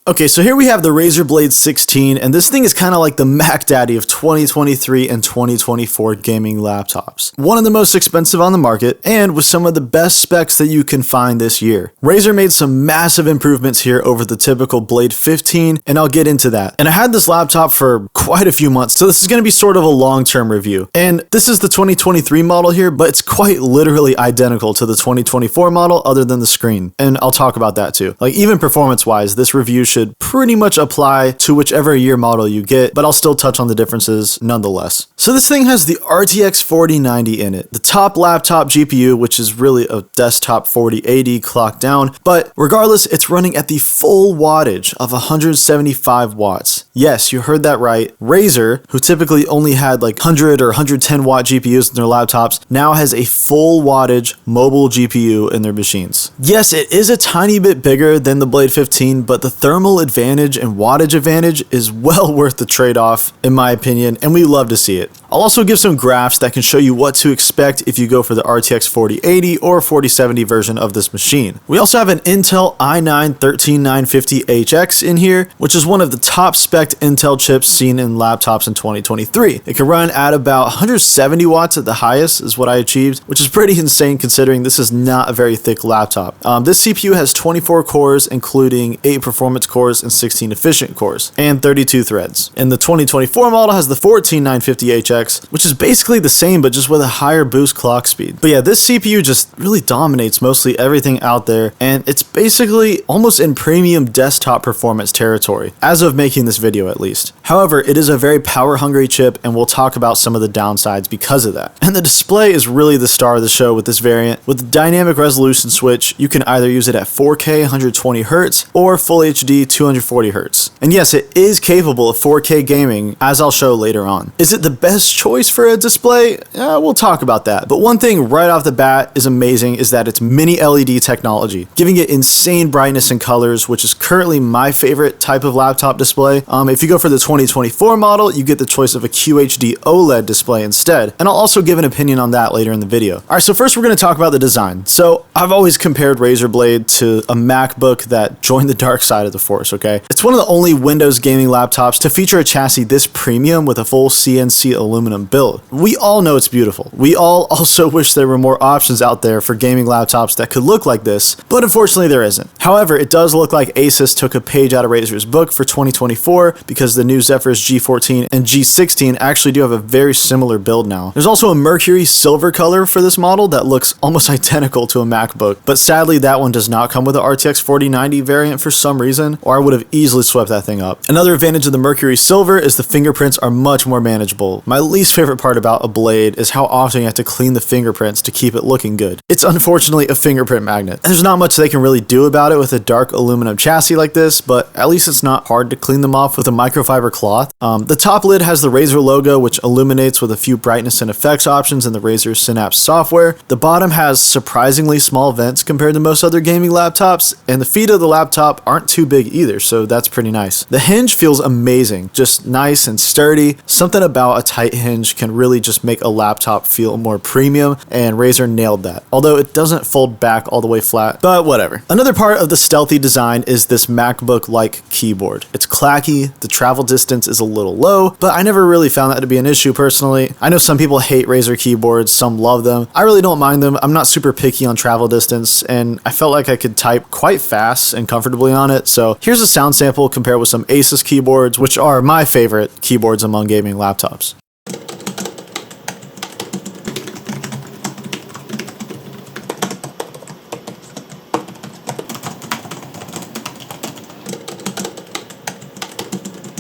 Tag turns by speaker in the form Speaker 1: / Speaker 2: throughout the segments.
Speaker 1: Okay, so here we have the Razer Blade 16, and this thing is kind of like the Mac Daddy of 2023 and 2024 gaming laptops. One of the most expensive on the market, and with some of the best specs that you can find this year. Razer made some massive improvements here over the typical Blade 15, and I'll get into that. And I had this laptop for quite a few months, so this is going to be sort of a long-term review. And this is the 2023 model here, but it's quite literally identical to the 2024 model other than the screen. And I'll talk about that too. Like, even performance-wise, this review should pretty much apply to whichever year model you get, but I'll still touch on the differences nonetheless. So this thing has the RTX 4090 in it, the top laptop GPU, which is really a desktop 4080 clocked down, but regardless, it's running at the full wattage of 175 watts. Yes, you heard that right. Razer, who typically only had like 100 or 110 watt GPUs in their laptops, now has a full wattage mobile GPU in their machines. Yes, it is a tiny bit bigger than the Blade 15, but the thermal advantage and wattage advantage is well worth the trade-off, in my opinion, and we love to see it. I'll also give some graphs that can show you what to expect if you go for the RTX 4080 or 4070 version of this machine. We also have an Intel i9-13950HX in here, which is one of the top spec Intel chips seen in laptops in 2023. It can run at about 170 watts at the highest is what I achieved, which is pretty insane considering this is not a very thick laptop. This CPU has 24 cores, including 8 performance cores and 16 efficient cores, and 32 threads. And the 2024 model has the 14950HX, which is basically the same but just with a higher boost clock speed. But yeah, this CPU just really dominates mostly everything out there, and it's basically almost in premium desktop performance territory, as of making this video at least. However, it is a very power hungry chip, and we'll talk about some of the downsides because of that. And the display is really the star of the show with this variant. With the dynamic resolution switch, you can either use it at 4K 120Hz or Full HD 240Hz. And yes, it is capable of 4K gaming, as I'll show later on. Is it the best choice for a display? We'll talk about that. But one thing right off the bat is amazing is that it's mini LED technology, giving it insane brightness and colors, which is currently my favorite type of laptop display. If you go for the 2024 model, you get the choice of a QHD OLED display instead, and I'll also give an opinion on that later in the video. Alright, so first we're going to talk about the design. So I've always compared Razer Blade to a MacBook that joined the dark side of the force, okay? It's one of the only Windows gaming laptops to feature a chassis this premium with a full CNC aluminum build. We all know it's beautiful. We all also wish there were more options out there for gaming laptops that could look like this, but unfortunately there isn't. However, it does look like Asus took a page out of Razer's book for 2024 because the new Zephyrus G14 and G16 actually do have a very similar build now. There's also a mercury silver color for this model that looks almost identical to a MacBook, but sadly that one does not come with the RTX 4090 variant for some reason, or I would have easily swept that thing up. Another advantage of the mercury silver is the fingerprints are much more manageable. My least favorite part about a Blade is how often you have to clean the fingerprints to keep it looking good. It's unfortunately a fingerprint magnet. There's not much they can really do about it with a dark aluminum chassis like this, but at least it's not hard to clean them off with a microfiber cloth. The top lid has the Razer logo, which illuminates with a few brightness and effects options in the Razer Synapse software. The bottom has surprisingly small vents compared to most other gaming laptops, and the feet of the laptop aren't too big either, so that's pretty nice. The hinge feels amazing, just nice and sturdy. Something about a tight hinge can really just make a laptop feel more premium, and Razer nailed that. Although it doesn't fold back all the way flat, but whatever. Another part of the stealthy design is this MacBook-like keyboard. It's clacky, the travel distance is a little low, but I never really found that to be an issue personally. I know some people hate Razer keyboards, some love them. I really don't mind them. I'm not super picky on travel distance, and I felt like I could type quite fast and comfortably on it. So here's a sound sample compared with some Asus keyboards, which are my favorite keyboards among gaming laptops.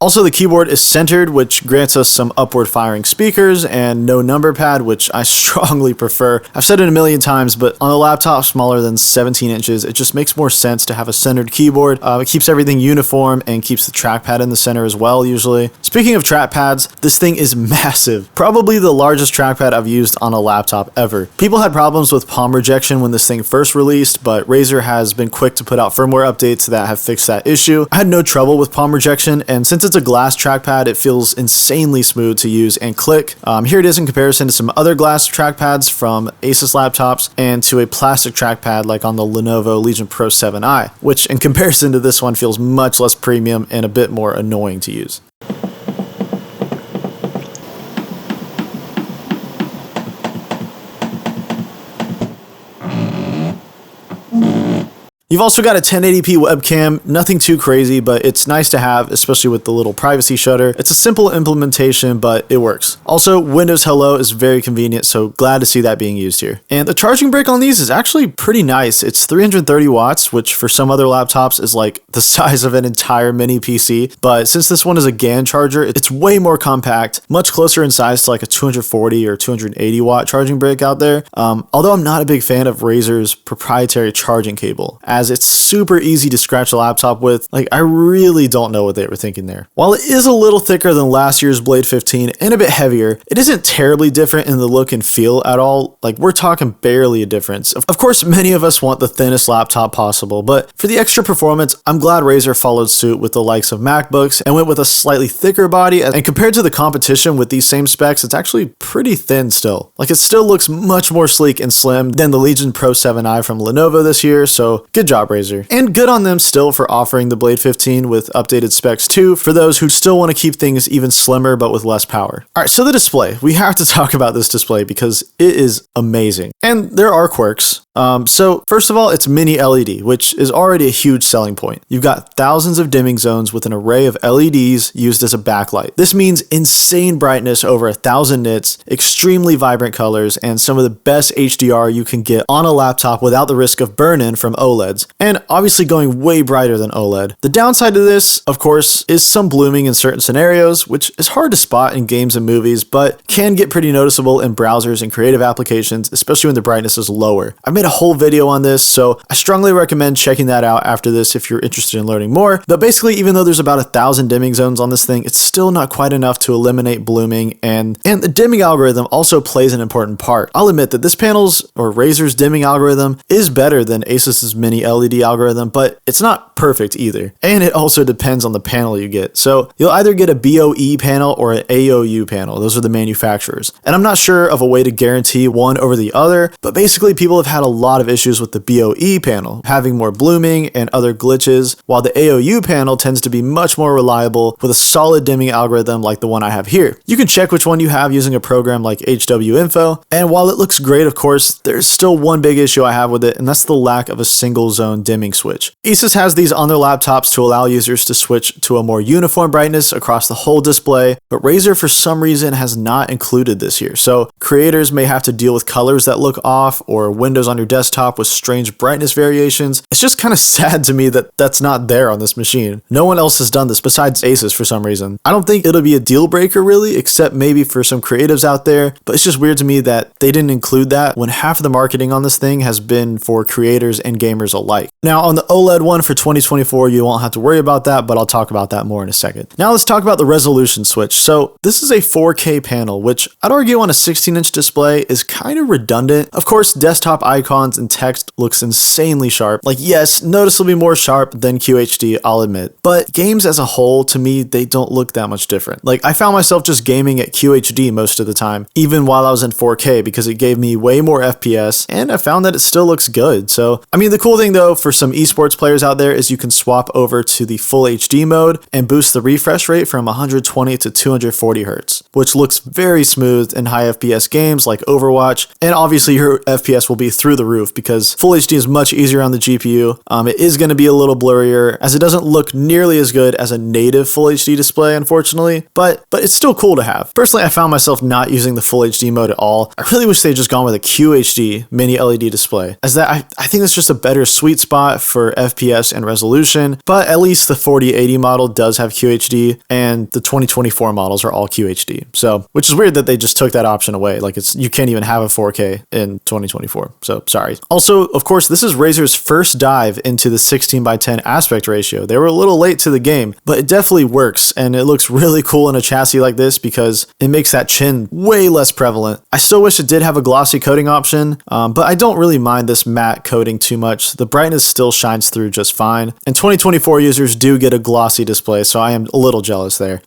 Speaker 1: Also, the keyboard is centered, which grants us some upward firing speakers and no number pad, which I strongly prefer. I've said it a million times, but on a laptop smaller than 17 inches, it just makes more sense to have a centered keyboard. It keeps everything uniform and keeps the trackpad in the center as well, usually. Speaking of trackpads, this thing is massive. Probably the largest trackpad I've used on a laptop ever. People had problems with palm rejection when this thing first released, but Razer has been quick to put out firmware updates that have fixed that issue. I had no trouble with palm rejection, and since it's it's a glass trackpad, it feels insanely smooth to use and click. Here it is in comparison to some other glass trackpads from Asus laptops and to a plastic trackpad like on the Lenovo Legion Pro 7i, which in comparison to this one feels much less premium and a bit more annoying to use. You've also got a 1080p webcam, nothing too crazy, but it's nice to have, especially with the little privacy shutter. It's a simple implementation, but it works. Also, Windows Hello is very convenient, so glad to see that being used here. And the charging brick on these is actually pretty nice. It's 330 watts, which for some other laptops is like the size of an entire mini PC. But since this one is a GAN charger, it's way more compact, much closer in size to like a 240 or 280 watt charging brick out there. Although I'm not a big fan of Razer's proprietary charging cable, as it's super easy to scratch a laptop with. Like, I really don't know what they were thinking there. While it is a little thicker than last year's Blade 15 and a bit heavier, it isn't terribly different in the look and feel at all. Like, we're talking barely a difference. Of course, many of us want the thinnest laptop possible, but for the extra performance, I'm glad Razer followed suit with the likes of MacBooks and went with a slightly thicker body, and compared to the competition with these same specs, it's actually pretty thin still. Like, it still looks much more sleek and slim than the Legion Pro 7i from Lenovo this year, so good job, Razer. And good on them still for offering the Blade 15 with updated specs too, for those who still want to keep things even slimmer but with less power. Alright, so the display. We have to talk about this display because it is amazing. And there are quirks. So first of all, it's mini LED, which is already a huge selling point. You've got thousands of dimming zones with an array of LEDs used as a backlight. This means insane brightness over 1,000 nits, extremely vibrant colors, and some of the best HDR you can get on a laptop without the risk of burn-in from OLEDs, and obviously going way brighter than OLED. The downside to this, of course, is some blooming in certain scenarios, which is hard to spot in games and movies, but can get pretty noticeable in browsers and creative applications, especially when the brightness is lower. I've made a whole video on this, so I strongly recommend checking that out after this if you're interested in learning more. But basically, even though there's about 1,000 dimming zones on this thing, it's still not quite enough to eliminate blooming, and the dimming algorithm also plays an important part. I'll admit that this panel's, or Razer's dimming algorithm is better than Asus's mini LED algorithm, but it's not perfect either. And it also depends on the panel you get. So you'll either get a BOE panel or an AOU panel. Those are the manufacturers. And I'm not sure of a way to guarantee one over the other, but basically people have had a lot of issues with the BOE panel, having more blooming and other glitches, while the AOU panel tends to be much more reliable with a solid dimming algorithm like the one I have here. You can check which one you have using a program like HW Info, and while it looks great, of course, there's still one big issue I have with it, and that's the lack of a single zone dimming switch. Asus has these on their laptops to allow users to switch to a more uniform brightness across the whole display, but Razer for some reason has not included this here. So creators may have to deal with colors that look off or windows on your desktop with strange brightness variations. It's just kind of sad to me that that's not there on this machine. No one else has done this besides Asus for some reason. I don't think it'll be a deal breaker really, except maybe for some creatives out there, but it's just weird to me that they didn't include that when half of the marketing on this thing has been for creators and gamers alike. Now on the OLED one for 2024, you won't have to worry about that, but I'll talk about that more in a second. Now let's talk about the resolution switch. So this is a 4K panel, which I'd argue on a 16-inch display is kind of redundant. Of course, desktop icons and text looks insanely sharp. Like, yes, noticeably more sharp than QHD, I'll admit. But games as a whole, to me, they don't look that much different. Like, I found myself just gaming at QHD most of the time, even while I was in 4K, because it gave me way more FPS, and I found that it still looks good. So, I mean, the cool thing though, for some esports players out there, is you can swap over to the full HD mode and boost the refresh rate from 120 to 240 Hz, which looks very smooth in high FPS games like Overwatch, and obviously your FPS will be through the roof because Full HD is much easier on the GPU. It is going to be a little blurrier as it doesn't look nearly as good as a native Full HD display, unfortunately, but it's still cool to have. Personally, I found myself not using the Full HD mode at all. I really wish they'd just gone with a QHD mini LED display, as that I think that's just a better sweet spot for FPS and resolution, but at least the 4080 model does have QHD and the 2024 models are all QHD. So, which is weird that they just took that option away. Like, you can't even have a 4K in 2024. So sorry. Also, of course, this is Razer's first dive into the 16:10 aspect ratio. They were a little late to the game, but it definitely works, and it looks really cool in a chassis like this because it makes that chin way less prevalent. I still wish it did have a glossy coating option, but I don't really mind this matte coating too much. The brightness still shines through just fine, and 2024 users do get a glossy display, so I am a little jealous there.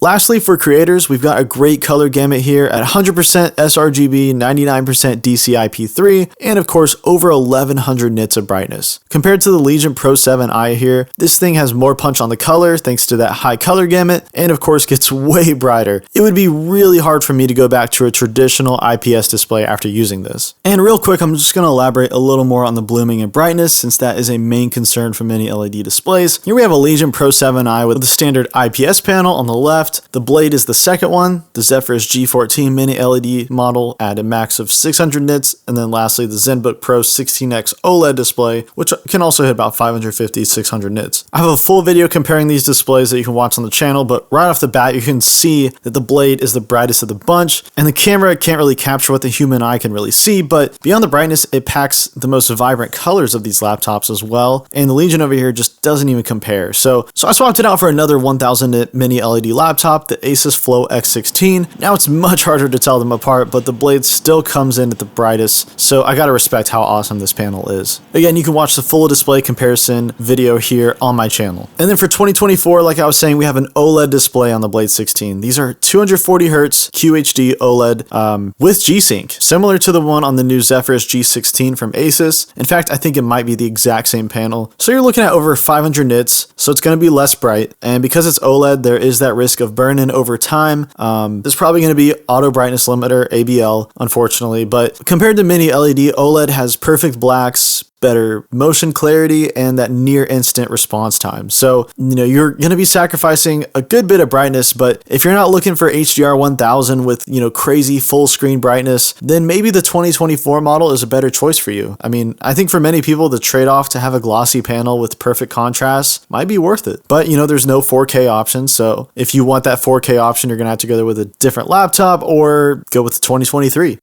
Speaker 1: Lastly, for creators, we've got a great color gamut here at 100% sRGB, 99% DCI-P3, and of course over 1100 nits of brightness. Compared to the Legion Pro 7i here, this thing has more punch on the color thanks to that high color gamut, and of course gets way brighter. It would be really hard for me to go back to a traditional IPS display after using this. And real quick, I'm just going to elaborate a little more on the blooming and brightness since that is a main concern for many LED displays. Here we have a Legion Pro 7i with the standard IPS panel on the left. The Blade is the second one, the Zephyrus G14 mini LED model at a max of 600 nits, and then lastly the ZenBook Pro 16X OLED display, which can also hit about 550-600 nits. I have a full video comparing these displays that you can watch on the channel, but right off the bat you can see that the Blade is the brightest of the bunch, and the camera can't really capture what the human eye can really see, but beyond the brightness, it packs the most vibrant colors of these laptops as well, and the Legion over here just doesn't even compare. So I swapped it out for another 1000 nit mini LED laptop, the Asus Flow X16. Now it's much harder to tell them apart, but the Blade still comes in at the brightest, so I gotta respect how awesome this panel is. Again, you can watch the full display comparison video here on my channel. And then for 2024, like I was saying, we have an OLED display on the Blade 16. These are 240Hz QHD OLED with G-Sync, similar to the one on the new Zephyrus G16 from Asus. In fact, I think it might be the exact same panel. So you're looking at over 500 nits, so it's going to be less bright. And because it's OLED, there is that risk of burn-in over time. There's probably going to be auto brightness limiter, ABL, unfortunately. But compared to mini LED, OLED has perfect blacks, better motion clarity, and that near instant response time. So, you're going to be sacrificing a good bit of brightness, but if you're not looking for HDR 1000 with, crazy full screen brightness, then maybe the 2024 model is a better choice for you. I mean, I think for many people, the trade-off to have a glossy panel with perfect contrast might be worth it. But, there's no 4K option, so if you want that 4K option, you're going to have to go with a different laptop or go with the 2023.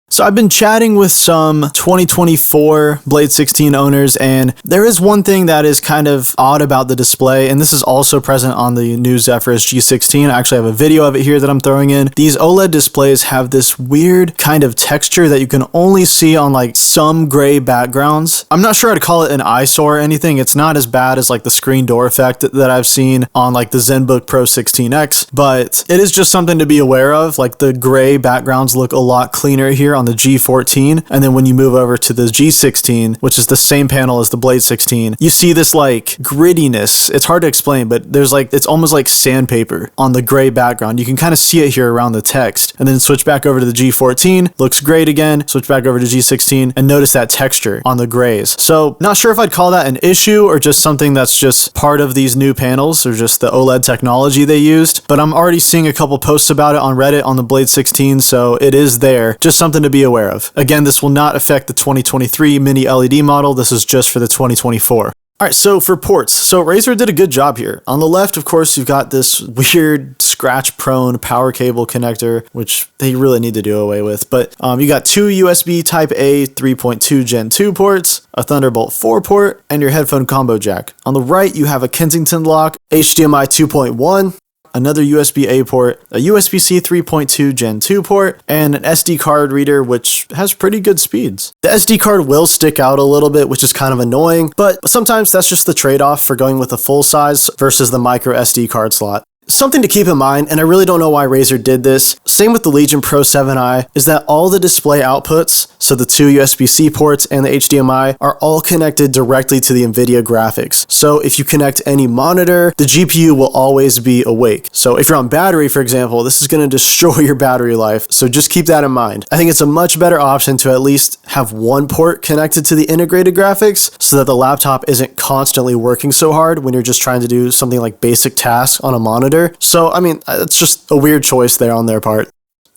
Speaker 1: So I've been chatting with some 2024 Blade 16 owners, and there is one thing that is kind of odd about the display, and this is also present on the new Zephyrus G16. I actually have a video of it here that I'm throwing in. These OLED displays have this weird kind of texture that you can only see on like some gray backgrounds. I'm not sure I'd call it an eyesore or anything. It's not as bad as like the screen door effect that I've seen on like the ZenBook Pro 16X, but it is just something to be aware of. Like the gray backgrounds look a lot cleaner here on the G14, and then when you move over to the G16, which is the same panel as the Blade 16, you see this like grittiness. It's hard to explain, but there's like, it's almost like sandpaper on the gray background. You can kind of see it here around the text, and then switch back over to the G14, looks great again, switch back over to G16, and notice that texture on the grays. So not sure if I'd call that an issue or just something that's just part of these new panels or just the OLED technology they used, but I'm already seeing a couple posts about it on Reddit on the Blade 16, so it is there. Just something to be aware of. Again, this will not affect the 2023 mini LED model. This is just for the 2024. Alright, so for ports, so Razer did a good job here. On the left, of course, you've got this weird scratch-prone power cable connector, which they really need to do away with. But you got two USB Type-A 3.2 Gen 2 ports, a Thunderbolt 4 port, and your headphone combo jack. On the right, you have a Kensington lock, HDMI 2.1, another USB-A port, a USB-C 3.2 Gen 2 port, and an SD card reader, which has pretty good speeds. The SD card will stick out a little bit, which is kind of annoying, but sometimes that's just the trade-off for going with a full size versus the micro SD card slot. Something to keep in mind, and I really don't know why Razer did this, same with the Legion Pro 7i, is that all the display outputs, so the two USB-C ports and the HDMI, are all connected directly to the NVIDIA graphics. So if you connect any monitor, the GPU will always be awake. So if you're on battery, for example, this is going to destroy your battery life, so just keep that in mind. I think it's a much better option to at least have one port connected to the integrated graphics so that the laptop isn't constantly working so hard when you're just trying to do something like basic tasks on a monitor. So, I mean, it's just a weird choice there on their part.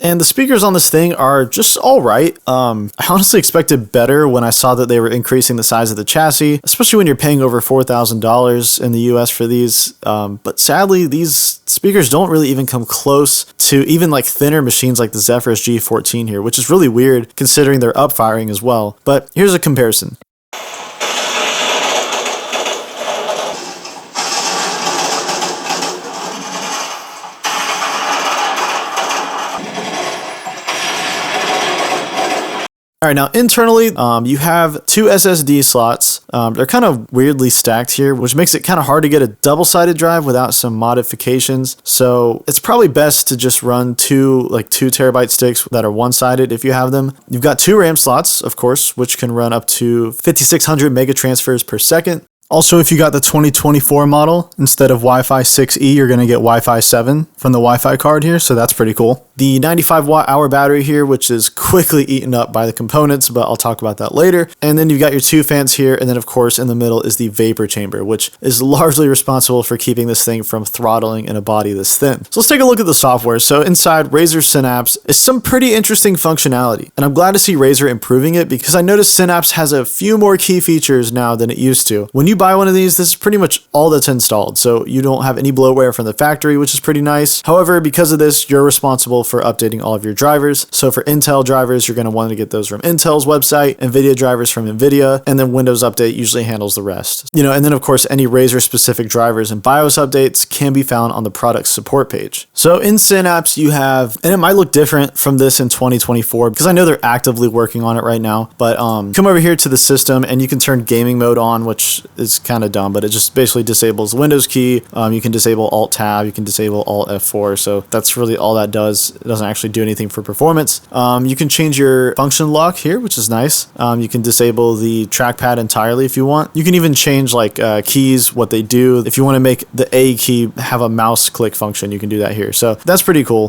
Speaker 1: And the speakers on this thing are just all right. I honestly expected better when I saw that they were increasing the size of the chassis, especially when you're paying over $4,000 in the US for these. But sadly, these speakers don't really even come close to even like thinner machines like the Zephyrus G14 here, which is really weird considering they're upfiring as well. But here's a comparison. All right, now internally, you have two SSD slots. They're kind of weirdly stacked here, which makes it kind of hard to get a double-sided drive without some modifications. So it's probably best to just run two 2TB sticks that are one-sided if you have them. You've got two RAM slots, of course, which can run up to 5,600 mega transfers per second. Also, if you got the 2024 model, instead of Wi-Fi 6E, you're going to get Wi-Fi 7 from the Wi-Fi card here, so that's pretty cool. The 95 watt-hour battery here, which is quickly eaten up by the components, but I'll talk about that later. And then you've got your two fans here, and then of course in the middle is the vapor chamber, which is largely responsible for keeping this thing from throttling in a body this thin. So let's take a look at the software. So inside Razer Synapse is some pretty interesting functionality, and I'm glad to see Razer improving it because I noticed Synapse has a few more key features now than it used to. When you buy one of these, this is pretty much all that's installed, so you don't have any bloatware from the factory, which is pretty nice. However, because of this, you're responsible for updating all of your drivers. So for Intel drivers, you're going to want to get those from Intel's website, NVIDIA drivers from NVIDIA, and then Windows Update usually handles the rest. And then of course, any Razer specific drivers and BIOS updates can be found on the product support page. So in Synapse, you have, and it might look different from this in 2024 because I know they're actively working on it right now, but come over here to the system and you can turn gaming mode on, which is kind of dumb, but it just basically disables the Windows key. You can disable Alt Tab, you can disable Alt F4, so that's really all that does. It doesn't actually do anything for performance. You can change your function lock here, which is nice. You can disable the trackpad entirely if you want. You can even change like keys, what they do. If you want to make the A key have a mouse click function, you can do that here. So that's pretty cool.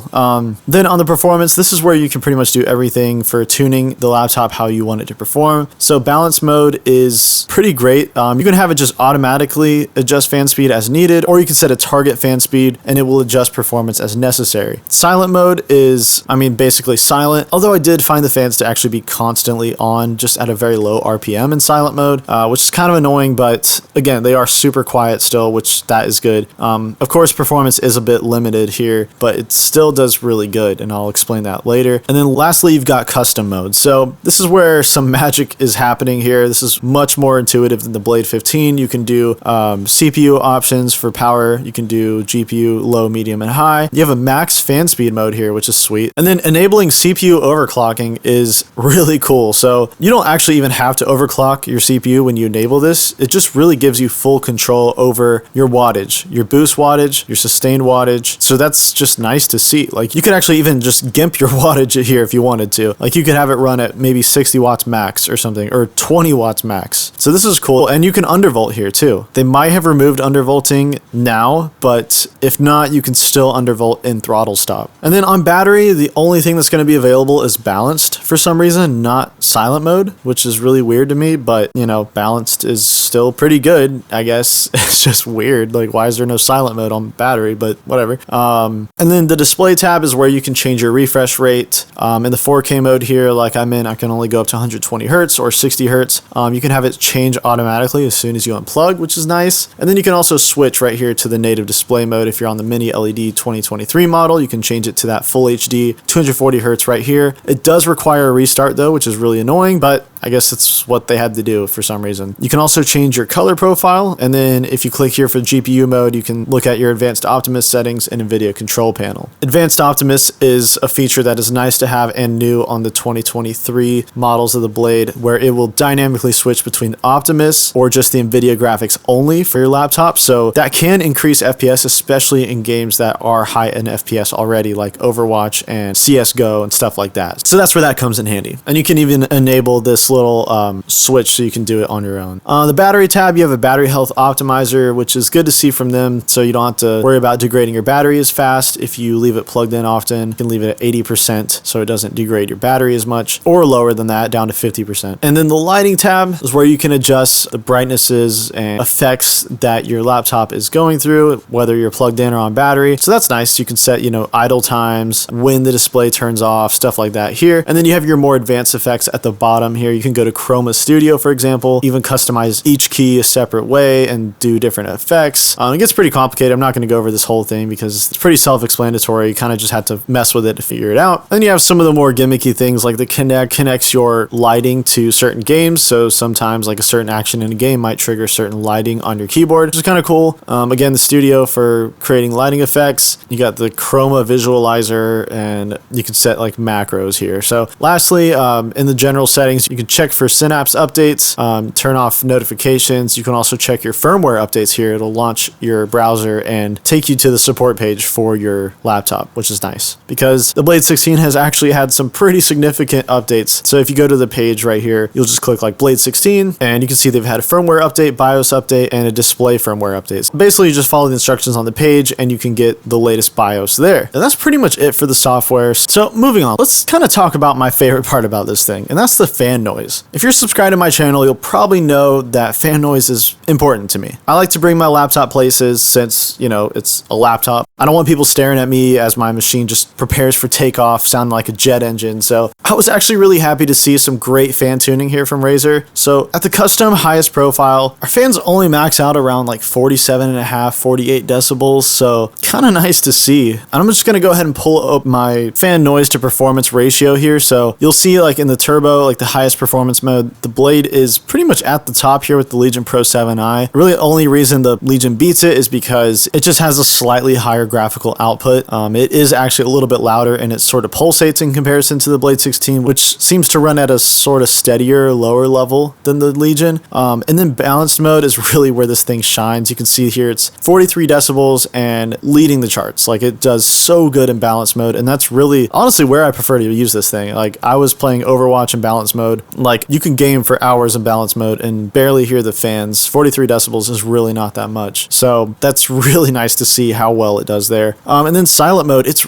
Speaker 1: Then on the performance, this is where you can pretty much do everything for tuning the laptop how you want it to perform. So balance mode is pretty great. You can have it just automatically adjust fan speed as needed, or you can set a target fan speed and it will adjust performance as necessary. Silent mode is, basically silent, although I did find the fans to actually be constantly on just at a very low RPM in silent mode, which is kind of annoying, but again, they are super quiet still, which that is good. Of course, performance is a bit limited here, but it still does really good, and I'll explain that later. And then lastly, you've got custom mode. So this is where some magic is happening here. This is much more intuitive than the Blade 15. You can do CPU options for power. You can do GPU low, medium, and high. You have a max fan speed mode here, which is sweet. And then enabling CPU overclocking is really cool. So you don't actually even have to overclock your CPU when you enable this. It just really gives you full control over your wattage, your boost wattage, your sustained wattage. So that's just nice to see. Like you could actually even just gimp your wattage here if you wanted to. Like you could have it run at maybe 60 watts max or something, or 20 watts max. So this is cool. And you can undervolt here too. They might have removed undervolting now, but if not, you can still undervolt in throttle stop. And then on battery, the only thing that's going to be available is balanced for some reason, not silent mode, which is really weird to me, but balanced is still pretty good, I guess. It's just weird. Like, why is there no silent mode on battery, but whatever. And then the display tab is where you can change your refresh rate. In the 4K mode here, like I'm in, I can only go up to 120 hertz or 60 hertz. You can have it change automatically as soon as you unplug, which is nice. And then you can also switch right here to the native display mode. If you're on the mini LED 2023 model, you can change it to that full HD 240 hertz right here. It does require a restart though, which is really annoying, but I guess it's what they had to do for some reason. You can also change your color profile, and then if you click here for GPU mode, you can look at your Advanced Optimus settings and NVIDIA control panel. Advanced Optimus is a feature that is nice to have and new on the 2023 models of the Blade, where it will dynamically switch between Optimus or just the NVIDIA graphics only for your laptop. So that can increase FPS, especially in games that are high in FPS already, like Overwatch and CSGO and stuff like that. So that's where that comes in handy. And you can even enable this little switch so you can do it on your own. On the battery tab, you have a battery health optimizer, which is good to see from them, so you don't have to worry about degrading your battery as fast. If you leave it plugged in often, you can leave it at 80% so it doesn't degrade your battery as much, or lower than that, down to 50%. And then the lighting tab is where you can adjust the brightnesses and effects that your laptop is going through, whether you're plugged in or on battery. So that's nice. You can set, idle times, when the display turns off, stuff like that here. And then you have your more advanced effects at the bottom here. You can go to Chroma Studio, for example, even customize each key a separate way and do different effects. It gets pretty complicated. I'm not going to go over this whole thing because it's pretty self-explanatory. You kind of just have to mess with it to figure it out. Then you have some of the more gimmicky things like the Kinect connects your lighting to certain games. So sometimes like a certain action in a game might trigger certain lighting on your keyboard, which is kind of cool. Again, the Studio for creating lighting effects. You got the Chroma visualizer, and you can set like macros here. So lastly, in the general settings, you can check for Synapse updates, turn off notifications. You can also check your firmware updates here. It'll launch your browser and take you to the support page for your laptop, which is nice because the Blade 16 has actually had some pretty significant updates. So if you go to the page right here, you'll just click like Blade 16 and you can see they've had a firmware update, BIOS update, and a display firmware update. Basically, you just follow the instructions on the page and you can get the latest BIOS there. And that's pretty much it for the software. So moving on, let's kind of talk about my favorite part about this thing, and that's the fan noise. If you're subscribed to my channel, you'll probably know that fan noise is important to me. I like to bring my laptop places since, it's a laptop. I don't want people staring at me as my machine just prepares for takeoff, sounding like a jet engine. So I was actually really happy to see some great fan tuning here from Razer. So at the custom highest profile, our fans only max out around like 47.5, 48 decibels. So kind of nice to see. And I'm just going to go ahead and pull up my fan noise to performance ratio here. So you'll see like in the turbo, like the highest performance mode, the Blade is pretty much at the top here with the Legion Pro 7i. Really the only reason the Legion beats it is because it just has a slightly higher graphical output. It is actually a little bit louder and it sort of pulsates in comparison to the Blade 16, which seems to run at a sort of steadier, lower level than the Legion. And then balanced mode is really where this thing shines. You can see here it's 43 decibels and leading the charts. Like it does so good in balanced mode, and that's really honestly where I prefer to use this thing. Like I was playing Overwatch in balanced mode. Like you can game for hours in balanced mode and barely hear the fans. 43 decibels is really not that much. So that's really nice to see how well it does there. And then silent mode, it's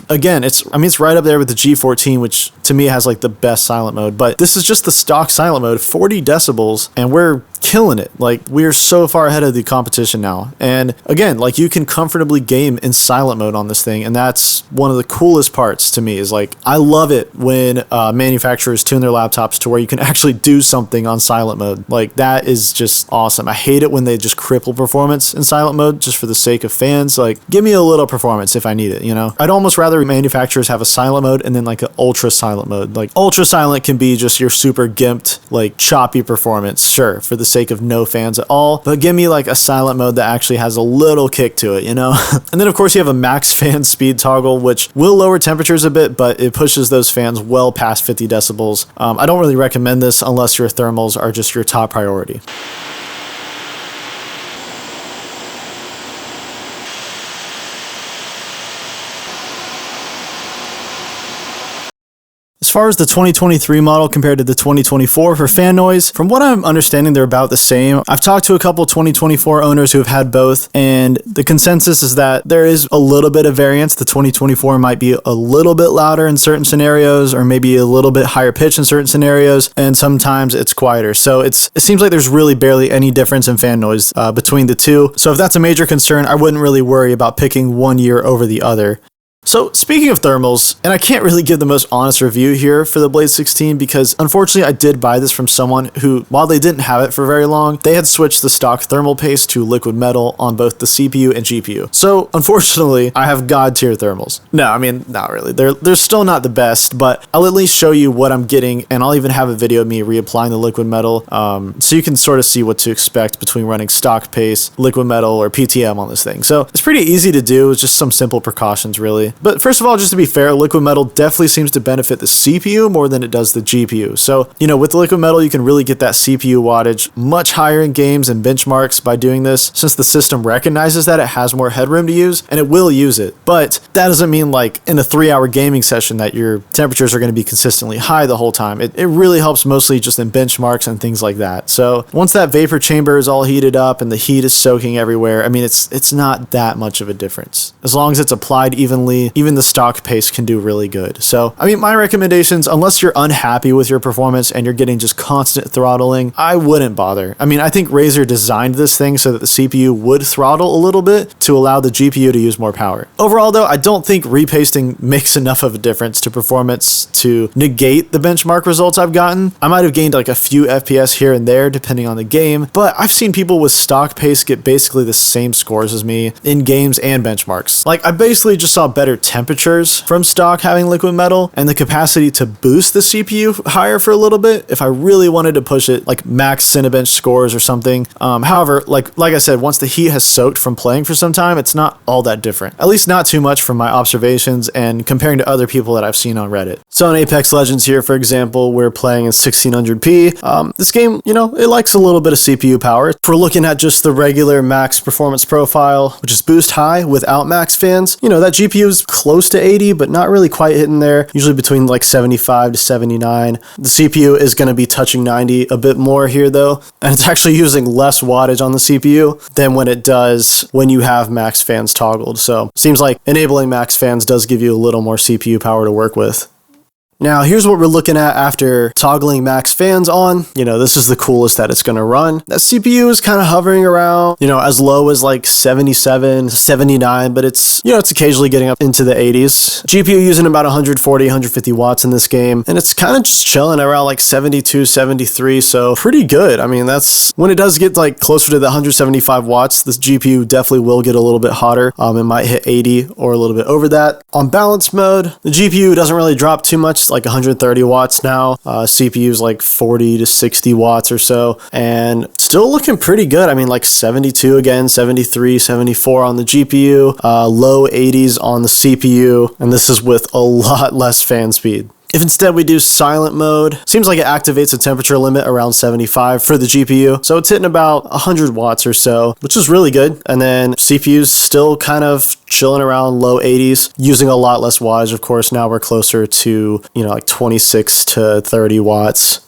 Speaker 1: right up there with the G14, which to me has like the best silent mode, but this is just the stock silent mode, 40 decibels, and we're killing it. Like we're so far ahead of the competition now. And again, like you can comfortably game in silent mode on this thing, and that's one of the coolest parts to me. Is like I love it when manufacturers tune their laptops to where you can actually do something on silent mode. Like that is just awesome. I hate it when they just cripple performance in silent mode just for the sake of fans. Like give me a little performance if I need it, I'd almost rather manufacturers have a silent mode and then like an ultra silent mode. Like ultra silent can be just your super gimped, like choppy performance, sure, for the sake of no fans at all, but give me like a silent mode that actually has a little kick to it, And then of course you have a max fan speed toggle, which will lower temperatures a bit, but it pushes those fans well past 50 decibels. I don't really recommend this unless your thermals are just your top priority. As far as the 2023 model compared to the 2024 for fan noise, from what I'm understanding, they're about the same. I've talked to a couple 2024 owners who have had both, and the consensus is that there is a little bit of variance. The 2024 might be a little bit louder in certain scenarios, or maybe a little bit higher pitch in certain scenarios, and sometimes it's quieter. So it seems like there's really barely any difference in fan noise between the two. So if that's a major concern, I wouldn't really worry about picking one year over the other. So speaking of thermals, and I can't really give the most honest review here for the Blade 16 because unfortunately I did buy this from someone who, while they didn't have it for very long, they had switched the stock thermal paste to liquid metal on both the CPU and GPU. So unfortunately, I have god tier thermals. No, I mean, not really. They're still not the best, but I'll at least show you what I'm getting, and I'll even have a video of me reapplying the liquid metal, so you can sort of see what to expect between running stock paste, liquid metal, or PTM on this thing. So it's pretty easy to do. It's just some simple precautions, really. honestly. But first of all, just to be fair, liquid metal definitely seems to benefit the CPU more than it does the GPU. So, you know, with the liquid metal, you can really get that CPU wattage much higher in games and benchmarks by doing this, since the system recognizes that it has more headroom to use, and it will use it. But that doesn't mean like in a 3-hour gaming session that your temperatures are going to be consistently high the whole time. It really helps mostly just in benchmarks and things like that. So once that vapor chamber is all heated up and the heat is soaking everywhere, I mean, it's not that much of a difference. As long as it's applied evenly, even the stock paste can do really good. So, I mean, my recommendations, unless you're unhappy with your performance and you're getting just constant throttling, I wouldn't bother. I mean, I think Razer designed this thing so that the CPU would throttle a little bit to allow the GPU to use more power. Overall though, I don't think repasting makes enough of a difference to performance to negate the benchmark results I've gotten. I might have gained like a few FPS here and there depending on the game, but I've seen people with stock paste get basically the same scores as me in games and benchmarks. Like, I basically just saw better temperatures from stock having liquid metal and the capacity to boost the CPU higher for a little bit if I really wanted to push it, like max Cinebench scores or something. However, like I said, once the heat has soaked from playing for some time, it's not all that different. At least not too much from my observations and comparing to other people that I've seen on Reddit. So in Apex Legends here, for example, we're playing in 1600p. This game, you know, it likes a little bit of CPU power. If we're looking at just the regular max performance profile, which is boost high without max fans, you know, that GPU is close to 80, but not really quite hitting there, usually between like 75 to 79. The CPU is going to be touching 90 a bit more here though, and it's actually using less wattage on the CPU than when it does when you have max fans toggled. So seems like enabling max fans does give you a little more CPU power to work with. Now, here's what we're looking at after toggling max fans on. You know, this is the coolest that it's going to run. That CPU is kind of hovering around, you know, as low as like 77, 79, but it's, you know, it's occasionally getting up into the 80s. GPU using about 140, 150 watts in this game, and it's kind of just chilling around like 72, 73, so pretty good. I mean, that's, when it does get like closer to the 175 watts, this GPU definitely will get a little bit hotter. It might hit 80 or a little bit over that. On balance mode, the GPU doesn't really drop too much, like 130 watts now. CPU's like 40 to 60 watts or so, and still looking pretty good. I mean, like 72 again, 73, 74 on the GPU, low 80s on the CPU, and this is with a lot less fan speed. If instead we do silent mode, seems like it activates a temperature limit around 75 for the GPU. So it's hitting about 100 watts or so, which is really good. And then CPU's still kind of chilling around low 80s, using a lot less wattage. Of course, now we're closer to, you know, like 26 to 30 watts.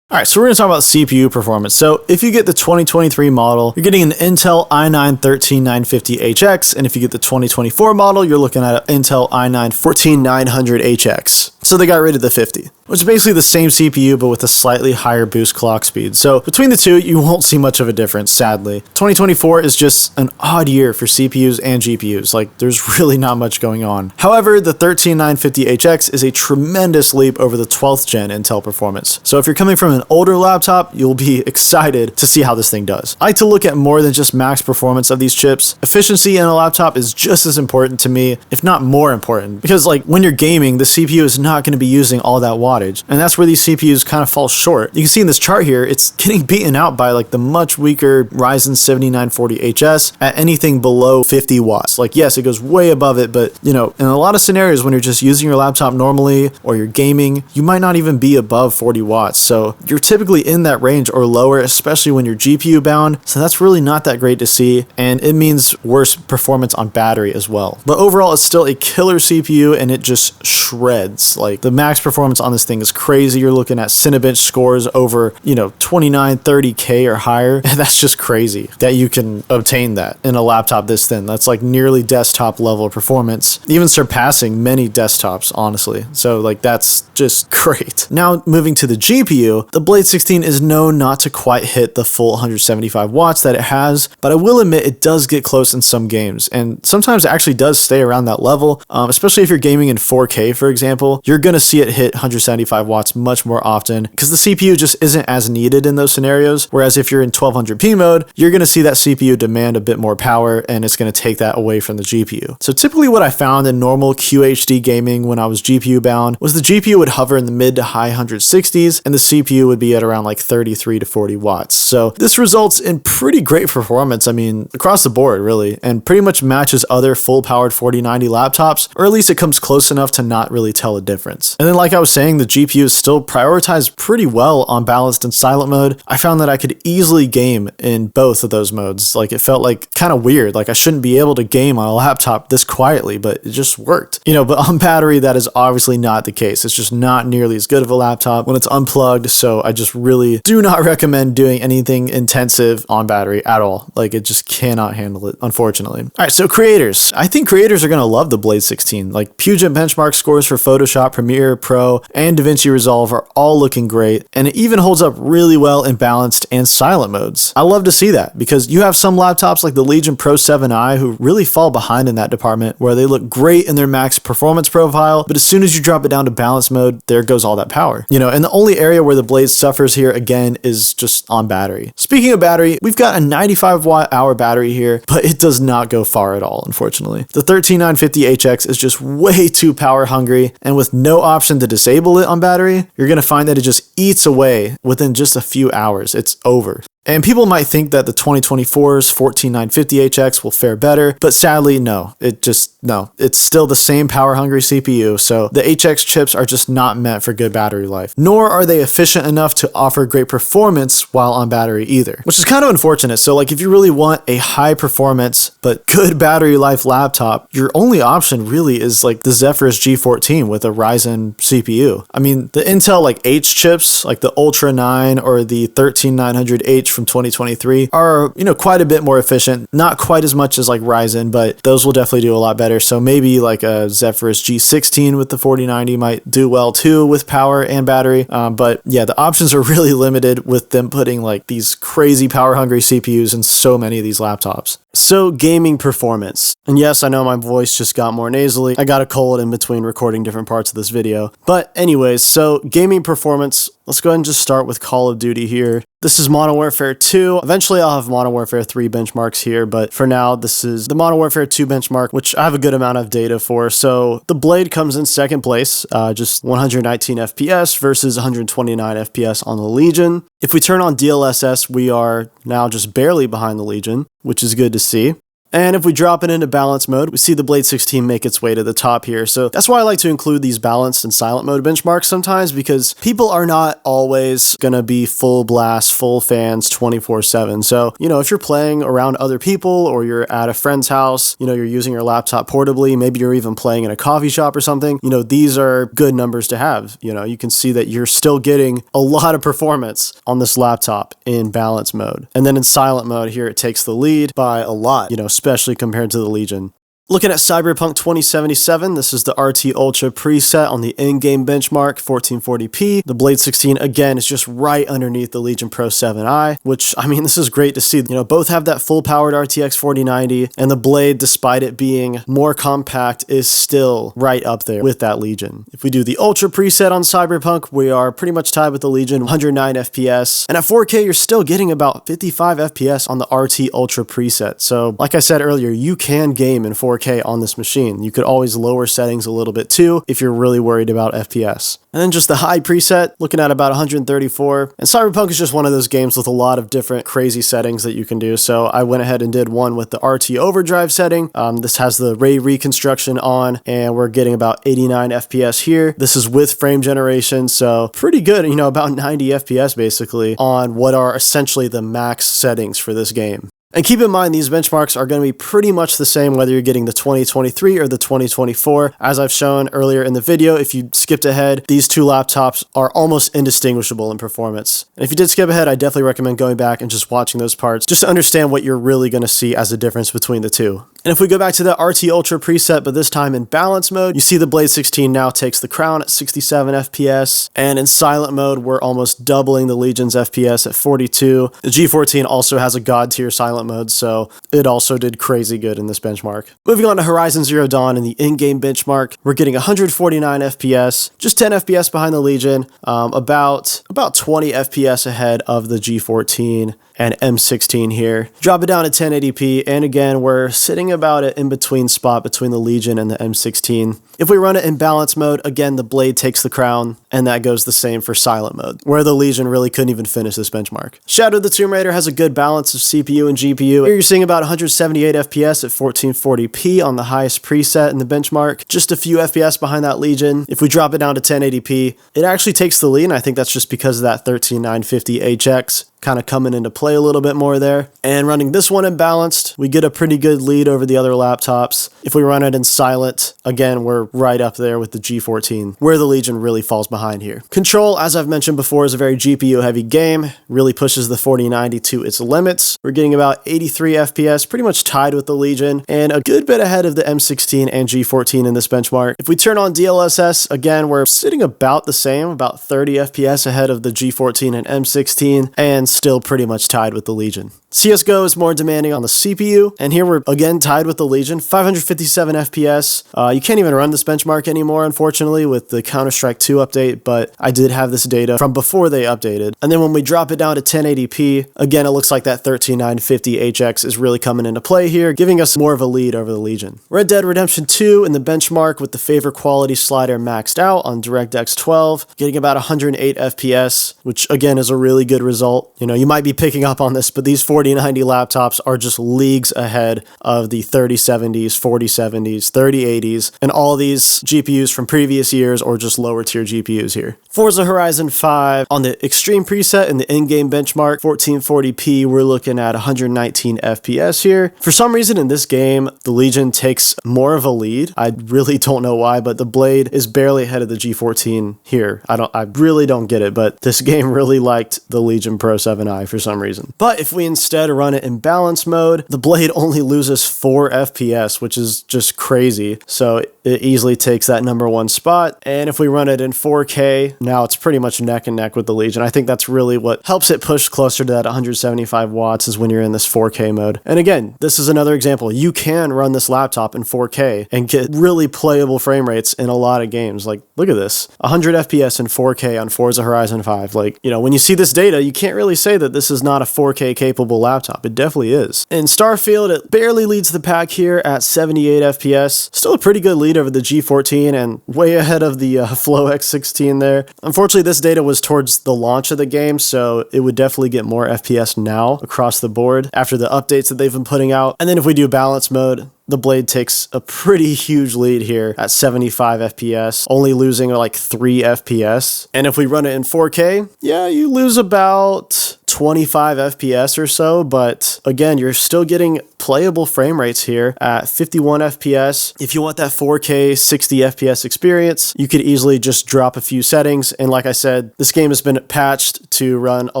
Speaker 1: All right, so we're going to talk about CPU performance. So if you get the 2023 model, you're getting an Intel i9-13950HX, and if you get the 2024 model, you're looking at an Intel i9-14900HX. So they got rid of the 50, which is basically the same CPU, but with a slightly higher boost clock speed. So between the two, you won't see much of a difference, sadly. 2024 is just an odd year for CPUs and GPUs. Like, there's really not much going on. However, the 13950HX is a tremendous leap over the 12th gen Intel performance. So if you're coming from an older laptop, you'll be excited to see how this thing does. I like to look at more than just max performance of these chips. Efficiency in a laptop is just as important to me, if not more important, because like when you're gaming, the CPU is not going to be using all that wattage, and that's where these CPUs kind of fall short. You can see in this chart here, it's getting beaten out by like the much weaker Ryzen 7940HS at anything below 50 watts. Like, yes, it goes way above it, but you know, in a lot of scenarios when you're just using your laptop normally or you're gaming, you might not even be above 40 watts. So you're typically in that range or lower, especially when you're GPU bound. So that's really not that great to see, and it means worse performance on battery as well. But overall, it's still a killer CPU, and it just shreds. Like, the max performance on this thing is crazy. You're looking at Cinebench scores over, you know, 29, 30K or higher. And that's just crazy that you can obtain that in a laptop this thin. That's like nearly desktop level performance, even surpassing many desktops, honestly. So like, that's just great. Now moving to the GPU, the Blade 16 is known not to quite hit the full 175 watts that it has, but I will admit it does get close in some games, and sometimes it actually does stay around that level, especially if you're gaming in 4K, for example. Your you're going to see it hit 175 watts much more often because the CPU just isn't as needed in those scenarios. Whereas if you're in 1200p mode, you're going to see that CPU demand a bit more power and it's going to take that away from the GPU. So typically what I found in normal QHD gaming when I was GPU bound was the GPU would hover in the mid to high 160s and the CPU would be at around like 33 to 40 watts. So this results in pretty great performance, I mean, across the board really, and pretty much matches other full powered 4090 laptops, or at least it comes close enough to not really tell a difference. And then like I was saying, the GPU is still prioritized pretty well on balanced and silent mode. I found that I could easily game in both of those modes. Like it felt like kind of weird, like I shouldn't be able to game on a laptop this quietly, but it just worked. You know, but on battery, that is obviously not the case. It's just not nearly as good of a laptop when it's unplugged, so I just really do not recommend doing anything intensive on battery at all. Like it just cannot handle it, unfortunately. All right, so creators. I think creators are going to love the Blade 16. Like Puget benchmark scores for Photoshop, Premiere Pro, and DaVinci Resolve are all looking great, and it even holds up really well in balanced and silent modes. I love to see that because you have some laptops like the Legion Pro 7i who really fall behind in that department where they look great in their max performance profile, but as soon as you drop it down to balance mode, there goes all that power. You know, and the only area where the Blade suffers here again is just on battery. Speaking of battery, we've got a 95 watt hour battery here, but it does not go far at all, unfortunately. The 13950HX is just way too power hungry, and with no option to disable it on battery, you're gonna find that it just eats away within just a few hours. It's over. And people might think that the 2024's 14950HX will fare better, but sadly, no. It's still the same power-hungry CPU, so the HX chips are just not meant for good battery life. Nor are they efficient enough to offer great performance while on battery either, which is kind of unfortunate. So like if you really want a high performance but good battery life laptop, your only option really is like the Zephyrus G14 with a Ryzen CPU. I mean, the Intel like H chips, like the Ultra 9 or the 13900H from 2023 are, you know, quite a bit more efficient, not quite as much as like Ryzen, but those will definitely do a lot better. So maybe like a Zephyrus G16 with the 4090 might do well too with power and battery. But yeah, the options are really limited with them putting like these crazy power hungry CPUs in so many of these laptops. So gaming performance. And yes, I know my voice just got more nasally. I got a cold in between recording different parts of this video. But anyways, so gaming performance, let's go ahead and just start with Call of Duty here. This is Modern Warfare 2. Eventually I'll have Modern Warfare 3 benchmarks here, but for now this is the Modern Warfare 2 benchmark, which I have a good amount of data for. So the Blade comes in second place, just 119 FPS versus 129 FPS on the Legion. If we turn on DLSS, we are now just barely behind the Legion, which is good to see. And if we drop it into balance mode, we see the Blade 16 make its way to the top here. So that's why I like to include these balanced and silent mode benchmarks sometimes, because people are not always going to be full blast, full fans 24/7. So, you know, if you're playing around other people or you're at a friend's house, you know, you're using your laptop portably, maybe you're even playing in a coffee shop or something, you know, these are good numbers to have. You know, you can see that you're still getting a lot of performance on this laptop in balance mode. And then in silent mode here, it takes the lead by a lot, you know, especially compared to the Legion. Looking at Cyberpunk 2077, this is the RT Ultra preset on the in-game benchmark, 1440p. The Blade 16, again, is just right underneath the Legion Pro 7i, which, I mean, this is great to see. You know, both have that full-powered RTX 4090, and the Blade, despite it being more compact, is still right up there with that Legion. If we do the Ultra preset on Cyberpunk, we are pretty much tied with the Legion, 109 FPS, and at 4K, you're still getting about 55 FPS on the RT Ultra preset. So, like I said earlier, you can game in 4K on this machine. You could always lower settings a little bit too if you're really worried about FPS. And then just the high preset, looking at about 134. And Cyberpunk is just one of those games with a lot of different crazy settings that you can do. So I went ahead and did one with the RT overdrive setting. This has the ray reconstruction on, and we're getting about 89 FPS here. This is with frame generation, so pretty good, you know, about 90 FPS basically on what are essentially the max settings for this game. And keep in mind, these benchmarks are going to be pretty much the same whether you're getting the 2023 or the 2024. As I've shown earlier in the video, if you skipped ahead, these two laptops are almost indistinguishable in performance. And if you did skip ahead, I definitely recommend going back and just watching those parts just to understand what you're really going to see as a difference between the two. And if we go back to the RT Ultra preset, but this time in balance mode, you see the Blade 16 now takes the crown at 67 FPS, and in silent mode, we're almost doubling the Legion's FPS at 42. The G14 also has a god tier silent mode, so it also did crazy good in this benchmark. Moving on to Horizon Zero Dawn in the in-game benchmark, we're getting 149 FPS, just 10 FPS behind the Legion, about 20 FPS ahead of the G14 and M16 here. Drop it down to 1080p, and again, we're sitting about an in-between spot between the Legion and the M16. If we run it in balance mode, again, the Blade takes the crown, and that goes the same for silent mode, where the Legion really couldn't even finish this benchmark. Shadow of the Tomb Raider has a good balance of CPU and GPU. Here you're seeing about 178 FPS at 1440p on the highest preset in the benchmark, just a few FPS behind that Legion. If we drop it down to 1080p, it actually takes the lead, and I think that's just because of that 13950HX kind of coming into play a little bit more there. And running this one in balanced, we get a pretty good lead over the other laptops. If we run it in silent, again, we're right up there with the G14, where the Legion really falls behind here. Control, as I've mentioned before, is a very GPU heavy game, really pushes the 4090 to its limits. We're getting about 83 FPS, pretty much tied with the Legion, and a good bit ahead of the M16 and G14 in this benchmark. If we turn on DLSS, again, we're sitting about the same, about 30 FPS ahead of the G14 and M16, and still pretty much tied with the Legion. CSGO is more demanding on the CPU, and here we're again tied with the Legion, 557 FPS. You can't even run this benchmark anymore, unfortunately, with the Counter-Strike 2 update, but I did have this data from before they updated. And then when we drop it down to 1080p, again, it looks like that 13950HX is really coming into play here, giving us more of a lead over the Legion. Red Dead Redemption 2 in the benchmark with the favor quality slider maxed out on DirectX 12, getting about 108 FPS, which again is a really good result. You know, you might be picking up on this, but these 4090 laptops are just leagues ahead of the 3070s, 4070s, 3080s, and all these GPUs from previous years or just lower tier GPUs here. Forza Horizon 5 on the extreme preset in the in-game benchmark, 1440p, we're looking at 119 FPS here. For some reason in this game, the Legion takes more of a lead. I really don't know why, but the Blade is barely ahead of the G14 here. I really don't get it, but this game really liked the Legion Pro 7i for some reason. But if we instead run it in balance mode, the Blade only loses 4 FPS, which is just crazy. So it easily takes that #1 spot. And if we run it in 4K, now it's pretty much neck and neck with the Legion. I think that's really what helps it push closer to that 175 watts is when you're in this 4K mode. And again, this is another example. You can run this laptop in 4K and get really playable frame rates in a lot of games. Like, look at this, 100 FPS in 4K on Forza Horizon 5. Like, you know, when you see this data, you can't really say that this is not a 4K capable laptop. It definitely is. In Starfield, it barely leads the pack here at 78 FPS. Still a pretty good lead over the G14 and way ahead of the Flow X16 there. Unfortunately, this data was towards the launch of the game, so it would definitely get more FPS now across the board after the updates that they've been putting out. And then if we do balance mode, the Blade takes a pretty huge lead here at 75 FPS, only losing like 3 FPS. And if we run it in 4K, yeah, you lose about 25 FPS or so, but again, you're still getting playable frame rates here at 51 FPS. If you want that 4K 60 FPS experience, you could easily just drop a few settings. And like I said, this game has been patched to run a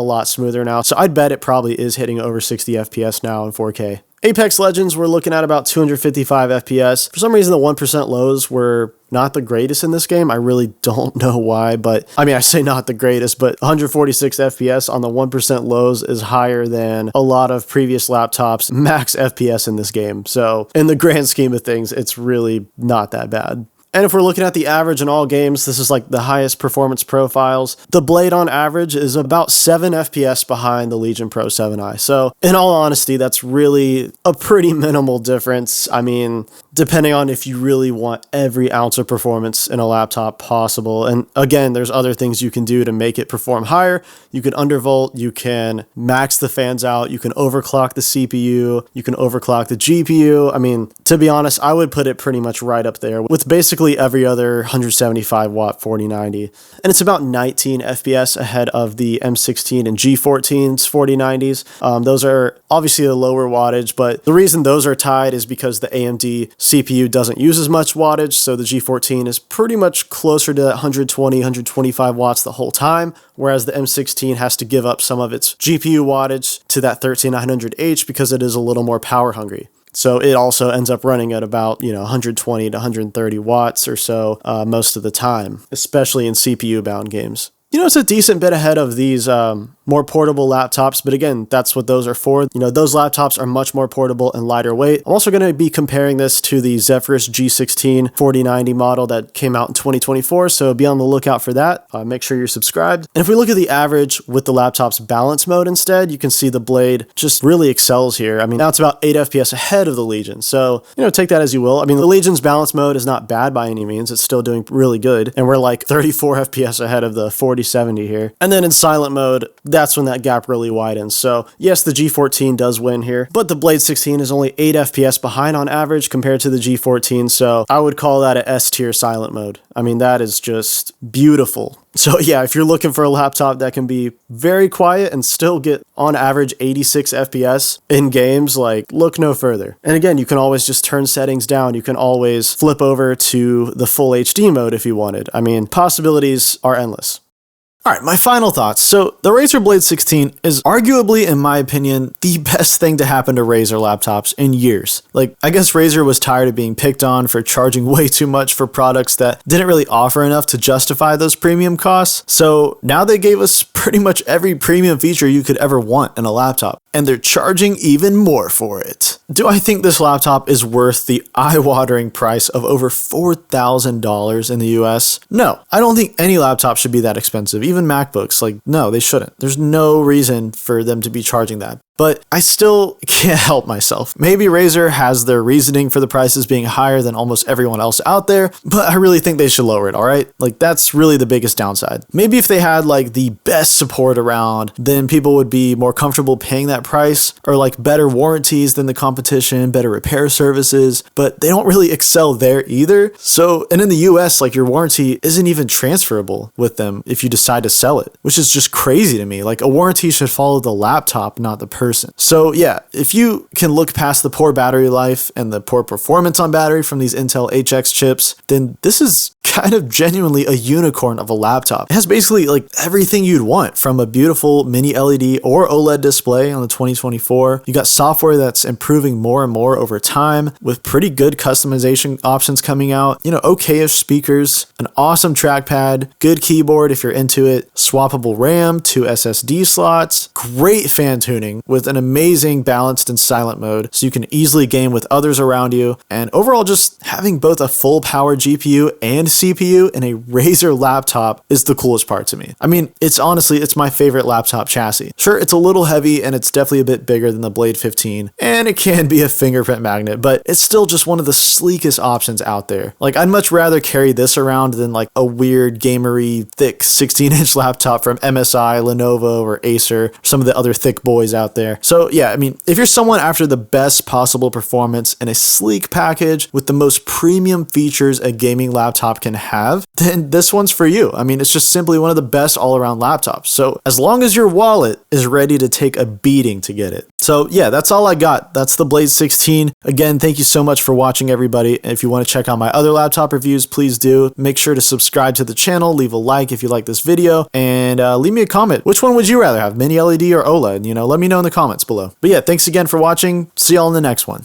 Speaker 1: lot smoother now. So I'd bet it probably is hitting over 60 FPS now in 4K. Apex Legends, we're looking at about 255 FPS. For some reason, the 1% lows were not the greatest in this game. I really don't know why, but I mean, I say not the greatest, but 146 FPS on the 1% lows is higher than a lot of previous laptops max FPS in this game. So in the grand scheme of things, it's really not that bad. And if we're looking at the average in all games, this is like the highest performance profiles. The Blade on average is about 7 FPS behind the Legion Pro 7i. So in all honesty, that's really a pretty minimal difference. I mean, depending on if you really want every ounce of performance in a laptop possible. And again, there's other things you can do to make it perform higher. You can undervolt, you can max the fans out, you can overclock the CPU, you can overclock the GPU. I mean, to be honest, I would put it pretty much right up there with basically every other 175 watt 4090. And it's about 19 FPS ahead of the M16 and G14's 4090s. Those are obviously the lower wattage, but the reason those are tied is because the AMD CPU doesn't use as much wattage, so the G14 is pretty much closer to 120, 125 watts the whole time, whereas the M16 has to give up some of its GPU wattage to that 13900H because it is a little more power hungry. So it also ends up running at about, 120 to 130 watts or so most of the time, especially in CPU bound games. It's a decent bit ahead of these more portable laptops, but again, that's what those are for. Those laptops are much more portable and lighter weight. I'm also going to be comparing this to the Zephyrus G14 4090 model that came out in 2024, so be on the lookout for that. Make sure you're subscribed. And if we look at the average with the laptop's balance mode instead, you can see the Blade just really excels here. I mean, now it's about 8 FPS ahead of the Legion, so, take that as you will. I mean, the Legion's balance mode is not bad by any means. It's still doing really good, and we're like 34 FPS ahead of the 4070 here. And then in silent mode, that's when that gap really widens. So yes, the G14 does win here, but the Blade 16 is only 8 FPS behind on average compared to the G14, so I would call that a S tier silent mode. I mean, that is just beautiful. So yeah, if you're looking for a laptop that can be very quiet and still get on average 86 FPS in games, like, look no further. And again, you can always just turn settings down. You can always flip over to the full HD mode if you wanted. I mean, possibilities are endless. All right, my final thoughts. So the Razer Blade 16 is arguably, in my opinion, the best thing to happen to Razer laptops in years. Like, I guess Razer was tired of being picked on for charging way too much for products that didn't really offer enough to justify those premium costs. So now they gave us pretty much every premium feature you could ever want in a laptop, and they're charging even more for it. Do I think this laptop is worth the eye-watering price of over $4,000 in the US? No, I don't think any laptop should be that expensive. Even MacBooks, like, no, they shouldn't. There's no reason for them to be charging that. But I still can't help myself. Maybe Razer has their reasoning for the prices being higher than almost everyone else out there, but I really think they should lower it, all right? Like, that's really the biggest downside. Maybe if they had, like, the best support around, then people would be more comfortable paying that price, or, like, better warranties than the competition, better repair services, but they don't really excel there either. So, and in the US, like, your warranty isn't even transferable with them if you decide to sell it, which is just crazy to me. Like, a warranty should follow the laptop, not the person. So yeah, if you can look past the poor battery life and the poor performance on battery from these Intel HX chips, then this is kind of genuinely a unicorn of a laptop. It has basically like everything you'd want, from a beautiful mini LED or OLED display on the 2024. You got software that's improving more and more over time with pretty good customization options coming out, okay-ish speakers, an awesome trackpad, good keyboard if you're into it, swappable RAM, 2 SSD slots, great fan tuning with an amazing balanced and silent mode so you can easily game with others around you, and overall just having both a full power GPU and CPU in a Razer laptop is the coolest part to me. I mean, it's my favorite laptop chassis. Sure, it's a little heavy and it's definitely a bit bigger than the Blade 15, and it can be a fingerprint magnet, but it's still just one of the sleekest options out there. Like, I'd much rather carry this around than like a weird gamery thick 16-inch laptop from MSI, Lenovo, or Acer, some of the other thick boys out there. So yeah, I mean, if you're someone after the best possible performance in a sleek package with the most premium features a gaming laptop can have, then this one's for you. I mean, it's just simply one of the best all-around laptops. So as long as your wallet is ready to take a beating to get it. So yeah, that's all I got. That's the Blade 16. Again, thank you so much for watching, everybody. And if you want to check out my other laptop reviews, please do. Make sure to subscribe to the channel, leave a like if you like this video, and leave me a comment. Which one would you rather have, mini LED or OLED? Let me know in the comments below. But yeah, thanks again for watching. See y'all in the next one.